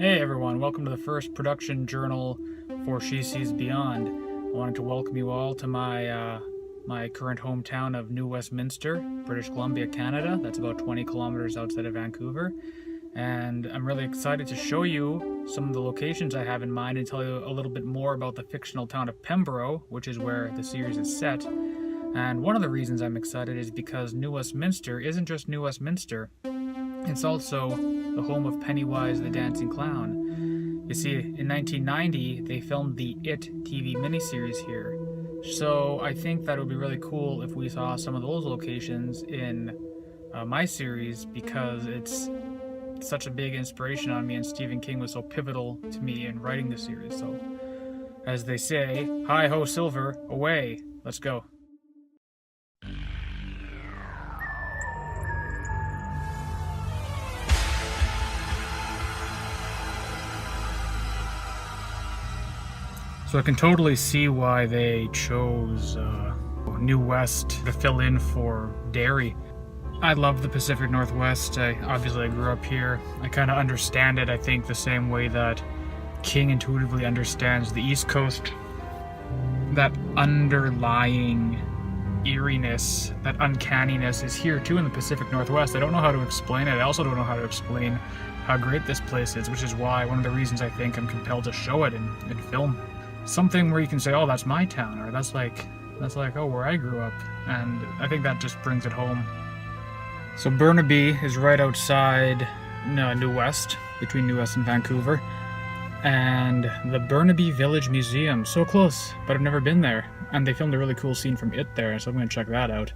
Hey everyone, welcome to the first production journal for She Sees Beyond. I wanted to welcome you all to my current hometown of New Westminster, British Columbia, Canada. That's about 20 kilometers outside of Vancouver. And I'm really excited to show you some of the locations I have in mind and tell you a little bit more about the fictional town of Pemburrough, which is where the series is set. And one of the reasons I'm excited is because New Westminster isn't just New Westminster. It's also the home of Pennywise the Dancing Clown. You see, in 1990, they filmed the It TV miniseries here. So I think that it would be really cool if we saw some of those locations in my series, because it's such a big inspiration on me, and Stephen King was so pivotal to me in writing the series. So, as they say, hi ho Silver, away, let's go. So I can totally see why they chose New West to fill in for Derry. I love the Pacific Northwest. Obviously I grew up here. I kind of understand it, I think, the same way that King intuitively understands the East Coast. That underlying eeriness, that uncanniness is here too in the Pacific Northwest. I don't know how to explain it. I also don't know how to explain how great this place is, which is why one of the reasons I think I'm compelled to show it in film. Something where you can say, oh, that's my town, or that's like, oh, where I grew up. And I think that just brings it home. So Burnaby is right outside New West, between New West and Vancouver. And the Burnaby Village Museum, so close, but I've never been there. And they filmed a really cool scene from It there, so I'm going to check that out.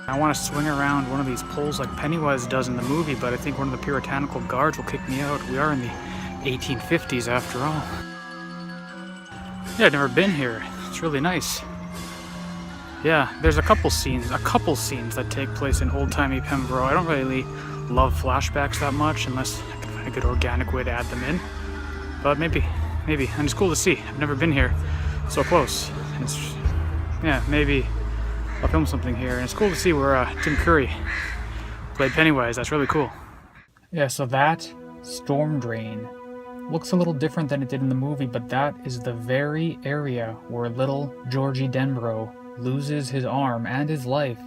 I want to swing around one of these poles like Pennywise does in the movie, but I think one of the puritanical guards will kick me out. We are in the 1850s after all. Yeah, I've never been here. It's really nice. Yeah, there's a couple scenes that take place in old-timey Pemburrough. I don't really love flashbacks that much unless I can find a good organic way to add them in. But maybe. And it's cool to see. I've never been here so close. Maybe I'll film something here, and it's cool to see where Tim Curry played Pennywise. That's really cool. Yeah, so that storm drain looks a little different than it did in the movie, but that is the very area where little Georgie Denborough loses his arm and his life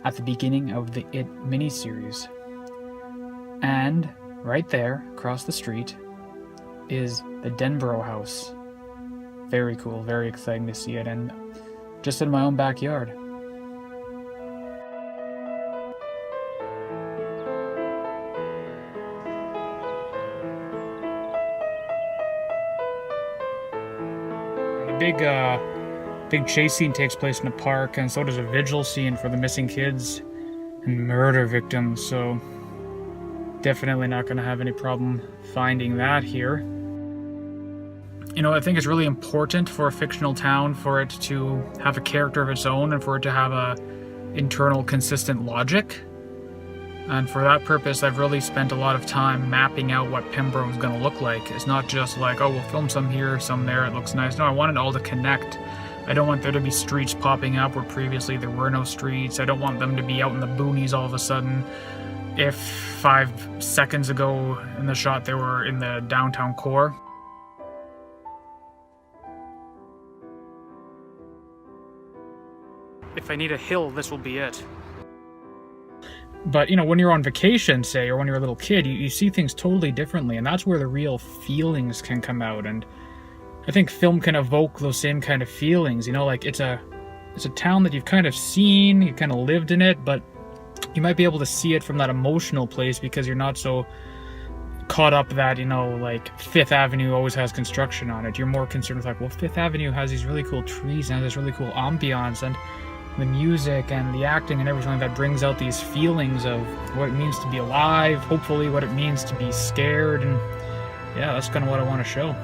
at the beginning of the It miniseries. And right there, across the street, is the Denborough house. Very cool, very exciting to see it, and just in my own backyard. Big chase scene takes place in the park, and so does a vigil scene for the missing kids and murder victims, so definitely not going to have any problem finding that here. You know, I think it's really important for a fictional town for it to have a character of its own and for it to have a internal consistent logic. And for that purpose, I've really spent a lot of time mapping out what Pemburrough is going to look like. It's not just like, oh, we'll film some here, some there, it looks nice. No, I want it all to connect. I don't want there to be streets popping up where previously there were no streets. I don't want them to be out in the boonies all of a sudden. If 5 seconds ago in the shot they were in the downtown core. If I need a hill, this will be it. But, you know, when you're on vacation, say, or when you're a little kid, you see things totally differently, and that's where the real feelings can come out. And I think film can evoke those same kind of feelings, you know, like it's a town that you've kind of seen, you've kind of lived in it, but you might be able to see it from that emotional place because you're not so caught up that, you know, like Fifth Avenue always has construction on it. You're more concerned with like, well, Fifth Avenue has these really cool trees and has this really cool ambiance, and the music and the acting and everything that brings out these feelings of what it means to be alive, hopefully what it means to be scared, and yeah, that's kind of what I want to show.